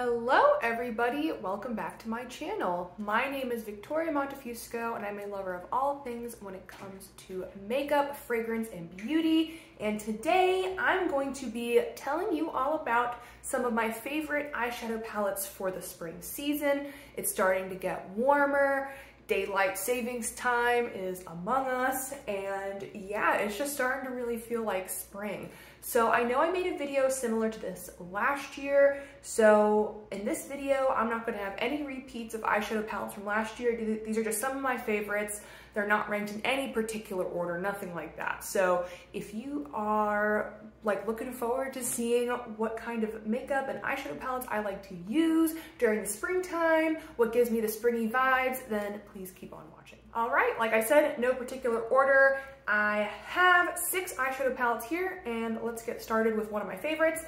Hello everybody, welcome back to my channel. My name is Victoria Montefusco and I'm a lover of all things when it comes to makeup, fragrance, and beauty. And today I'm going to be telling you all about some of my favorite eyeshadow palettes for the spring season. It's starting to get warmer. Daylight savings time is among us, and yeah, it's just starting to really feel like spring. So I know I made a video similar to this last year, so in this video I'm not going to have any repeats of eyeshadow palettes from last year. These are just some of my favorites. They're not ranked in any particular order, nothing like that. So if you are like looking forward to seeing what kind of makeup and eyeshadow palettes I like to use during the springtime, what gives me the springy vibes, then please keep on watching. All right, like I said, no particular order. I have 6 eyeshadow palettes here, and let's get started with one of my favorites.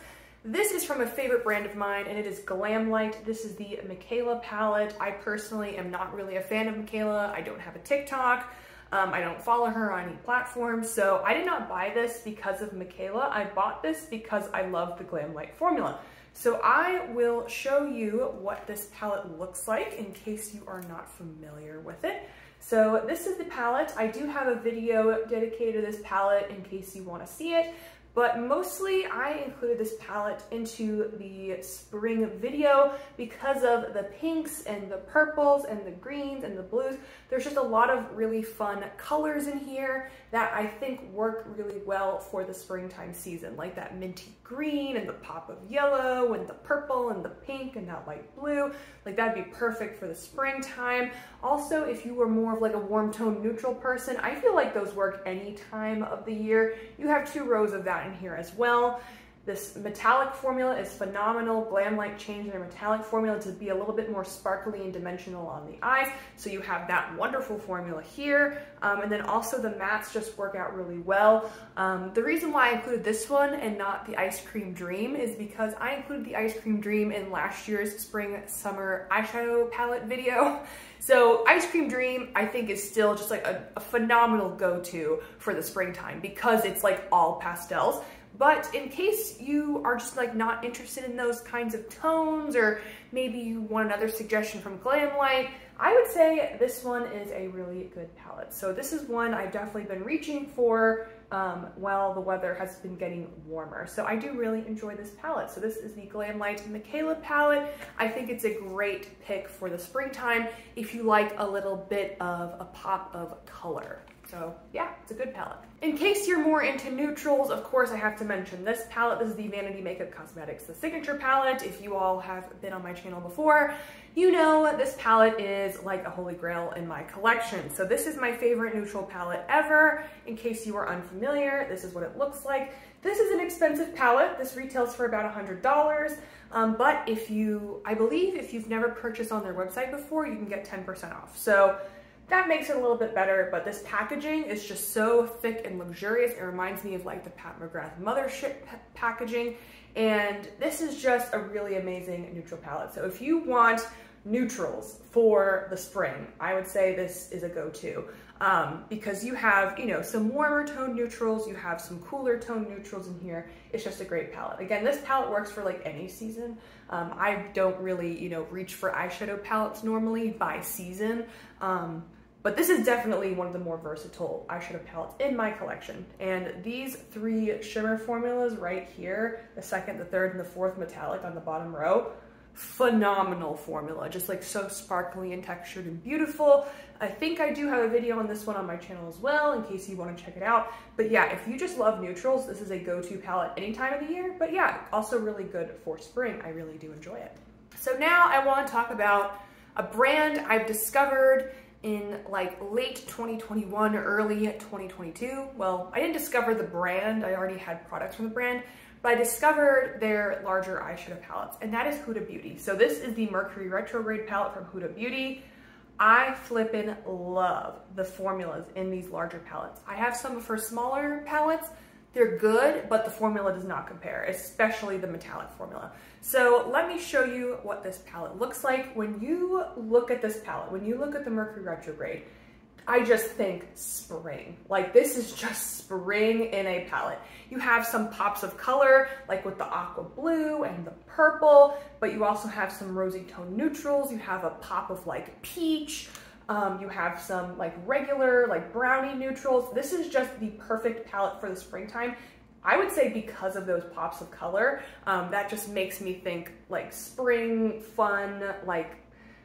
This is from a favorite brand of mine, and it is Glamlite. This is the Michaela palette. I personally am not really a fan of Michaela. I don't have a TikTok. I don't follow her on any platform, so I did not buy this because of Michaela. I bought this because I love the Glamlite formula. So I will show you what this palette looks like in case you are not familiar with it. So this is the palette. I do have a video dedicated to this palette in case you want to see it. But mostly I included this palette into the spring video because of the pinks and the purples and the greens and the blues. There's just a lot of really fun colors in here that I think work really well for the springtime season, like that minty green and the pop of yellow and the purple and the pink and that light blue. Like that'd be perfect for the springtime. Also, if you were more of like a warm tone neutral person, I feel like those work any time of the year. You have 2 rows of that in here as well. This metallic formula is phenomenal. Glamlite changed their metallic formula to be a little bit more sparkly and dimensional on the eyes. So you have that wonderful formula here. And then also the mattes just work out really well. The reason why I included this one and not the Ice Cream Dream is because I included the Ice Cream Dream in last year's spring summer eyeshadow palette video. So Ice Cream Dream, I think, is still just like a phenomenal go-to for the springtime because it's like all pastels. But in case you are just like not interested in those kinds of tones, or maybe you want another suggestion from Glamlite, I would say this one is a really good palette. So this is one I've definitely been reaching for while the weather has been getting warmer. So I do really enjoy this palette. So this is the Glamlite Michaela palette. I think it's a great pick for the springtime if you like a little bit of a pop of color. So yeah, it's a good palette. In case you're more into neutrals, of course I have to mention this palette. This is the Vanity Makeup Cosmetics, the signature palette. If you all have been on my channel before, you know this palette is like a holy grail in my collection. So this is my favorite neutral palette ever. In case you are unfamiliar, this is what it looks like. This is an expensive palette. This retails for about $100. But I believe if you've never purchased on their website before, you can get 10% off. So that makes it a little bit better, but this packaging is just so thick and luxurious. It reminds me of like the Pat McGrath Mothership packaging, and this is just a really amazing neutral palette. So if you want neutrals for the spring, I would say this is a go-to because you have, you know, some warmer tone neutrals, you have some cooler tone neutrals in here. It's just a great palette. Again, this palette works for like any season. I don't really, you know, reach for eyeshadow palettes normally by season. But this is definitely one of the more versatile eyeshadow palettes in my collection. And these 3 shimmer formulas right here, the 2nd, the 3rd, and the 4th metallic on the bottom row, phenomenal formula, just like so sparkly and textured and beautiful. I think I do have a video on this one on my channel as well in case you want to check it out. But yeah, if you just love neutrals, this is a go-to palette any time of the year. But yeah, also really good for spring. I really do enjoy it. So now I want to talk about a brand I've discovered in like late 2021 or early 2022. Well, I didn't discover the brand, I already had products from the brand, but I discovered their larger eyeshadow palettes, and that is Huda Beauty. So this is the Mercury Retrograde palette from Huda Beauty. I flippin' love the formulas in these larger palettes. I have some of her smaller palettes. They're good, but the formula does not compare, especially the metallic formula. So let me show you what this palette looks like. When you look at this palette, when you look at the Mercury Retrograde, I just think spring. Like this is just spring in a palette. You have some pops of color, like with the aqua blue and the purple, but you also have some rosy tone neutrals. You have a pop of like peach. You have some like regular, like brownie neutrals. This is just the perfect palette for the springtime. I would say because of those pops of color, that just makes me think like spring, fun, like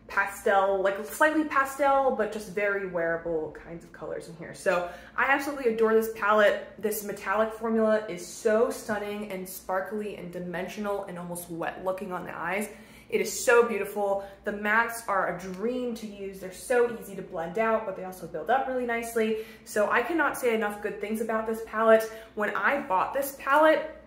pastel, like slightly pastel, but just very wearable kinds of colors in here. So I absolutely adore this palette. This metallic formula is so stunning and sparkly and dimensional and almost wet looking on the eyes. It is so beautiful. The mattes are a dream to use. They're so easy to blend out, but they also build up really nicely. So I cannot say enough good things about this palette. When I bought this palette,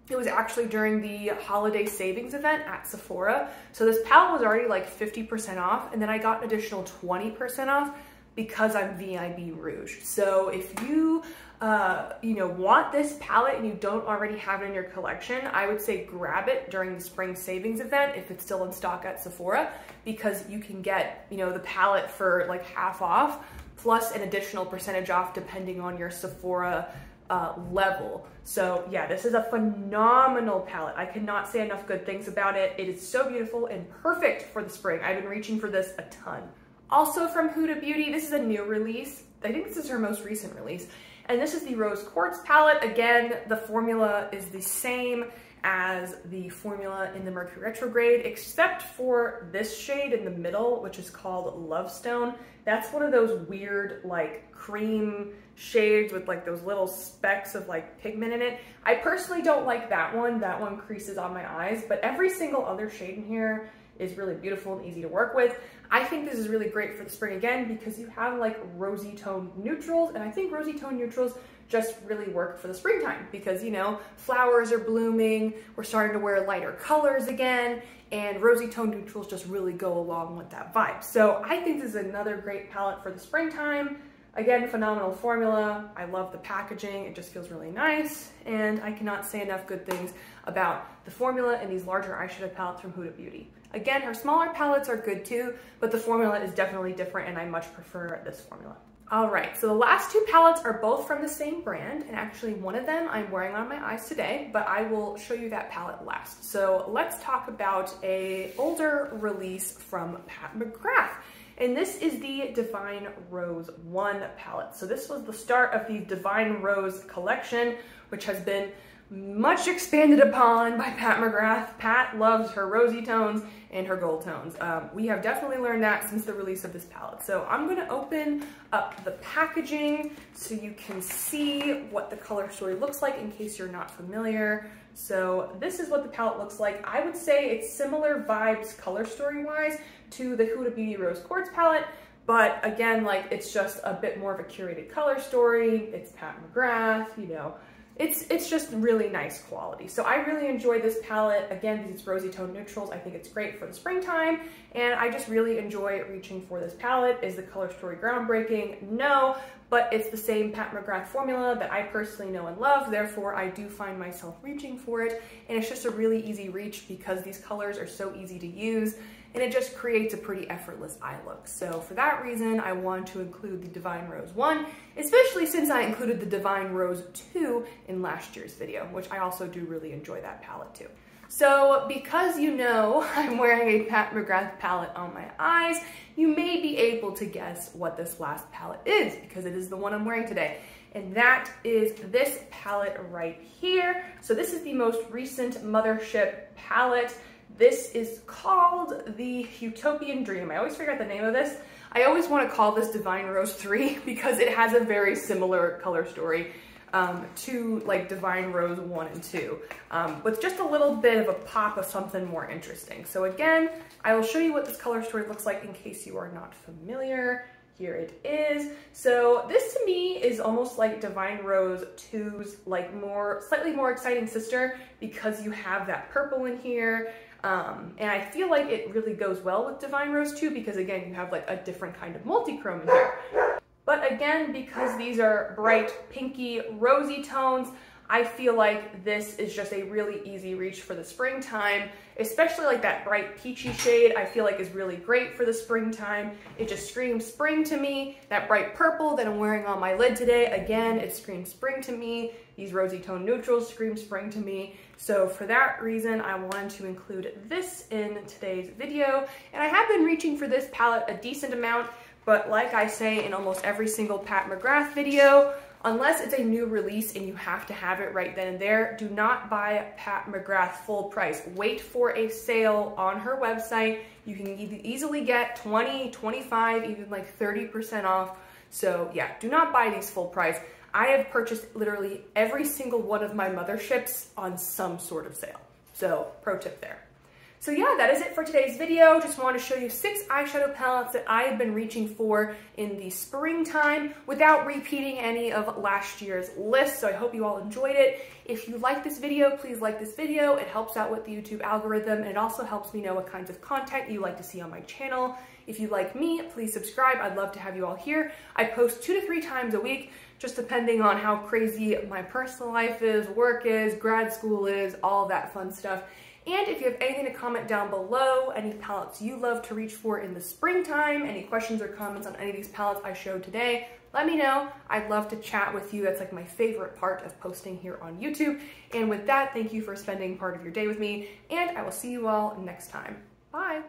it was actually during the holiday savings event at Sephora. So this palette was already like 50% off, and then I got an additional 20% off because I'm VIB Rouge. So if you want this palette and you don't already have it in your collection, I would say grab it during the spring savings event if it's still in stock at Sephora, because you can get, the palette for like half off plus an additional percentage off depending on your Sephora level. So yeah, this is a phenomenal palette. I cannot say enough good things about it. It is so beautiful and perfect for the spring. I've been reaching for this a ton. Also from Huda Beauty, this is a new release. I think this is her most recent release. And this is the Rose Quartz palette. Again, the formula is the same as the formula in the Mercury Retrograde, except for this shade in the middle, which is called Lovestone. That's one of those weird, like, cream shades with like those little specks of like pigment in it. I personally don't like that one. That one creases on my eyes, but every single other shade in here is really beautiful and easy to work with. I think this is really great for the spring again because you have like rosy tone neutrals, and I think rosy tone neutrals just really work for the springtime because, flowers are blooming, we're starting to wear lighter colors again, and rosy tone neutrals just really go along with that vibe. So I think this is another great palette for the springtime. Again, phenomenal formula. I love the packaging. It just feels really nice. And I cannot say enough good things about the formula in these larger eyeshadow palettes from Huda Beauty. Again, her smaller palettes are good too, but the formula is definitely different and I much prefer this formula. All right, so the last two palettes are both from the same brand, and actually one of them I'm wearing on my eyes today, but I will show you that palette last. So let's talk about an older release from Pat McGrath. And this is the Divine Rose 1 palette. So this was the start of the Divine Rose collection, which has been much expanded upon by Pat McGrath. Pat loves her rosy tones and her gold tones. We have definitely learned that since the release of this palette. So I'm gonna open up the packaging so you can see what the color story looks like in case you're not familiar. So this is what the palette looks like. I would say it's similar vibes color story wise to the Huda Beauty Rose Quartz palette, but again, like it's just a bit more of a curated color story. It's Pat McGrath, it's just really nice quality. So I really enjoy this palette. Again, because it's rosy tone neutrals, I think it's great for the springtime, and I just really enjoy reaching for this palette. Is the color story groundbreaking? No, but it's the same Pat McGrath formula that I personally know and love, therefore I do find myself reaching for it, and it's just a really easy reach because these colors are so easy to use, and it just creates a pretty effortless eye look. So for that reason, I wanted to include the Divine Rose 1, especially since I included the Divine Rose 2 in last year's video, which I also do really enjoy that palette too. So because I'm wearing a Pat McGrath palette on my eyes, you may be able to guess what this last palette is because it is the one I'm wearing today. And that is this palette right here. So this is the most recent Mothership palette. This is called the Utopian Dream. I always forget the name of this. I always want to call this Divine Rose 3 because it has a very similar color story to like Divine Rose 1 and 2, with just a little bit of a pop of something more interesting. So again, I will show you what this color story looks like in case you are not familiar. Here it is. So this to me is almost like Divine Rose 2's like slightly more exciting sister because you have that purple in here. And I feel like it really goes well with Divine Rose 2 because again, you have like a different kind of multi-chrome in here. But again, because these are bright, pinky, rosy tones, I feel like this is just a really easy reach for the springtime, especially like that bright peachy shade I feel like is really great for the springtime. It just screams spring to me. That bright purple that I'm wearing on my lid today, again, it screams spring to me. These rosy tone neutrals scream spring to me. So for that reason, I wanted to include this in today's video. And I have been reaching for this palette a decent amount, but like I say in almost every single Pat McGrath video, unless it's a new release and you have to have it right then and there, do not buy Pat McGrath full price. Wait for a sale on her website. You can easily get 20, 25, even like 30% off. So yeah, do not buy these full price. I have purchased literally every single one of my motherships on some sort of sale. So pro tip there. So yeah, that is it for today's video. Just wanted to show you 6 eyeshadow palettes that I have been reaching for in the springtime without repeating any of last year's list. So I hope you all enjoyed it. If you like this video, please like this video. It helps out with the YouTube algorithm, and it also helps me know what kinds of content you like to see on my channel. If you like me, please subscribe. I'd love to have you all here. I post 2 to 3 times a week, just depending on how crazy my personal life is, work is, grad school is, all that fun stuff. And if you have anything to comment down below, any palettes you love to reach for in the springtime, any questions or comments on any of these palettes I showed today, let me know. I'd love to chat with you. That's like my favorite part of posting here on YouTube. And with that, thank you for spending part of your day with me, and I will see you all next time. Bye.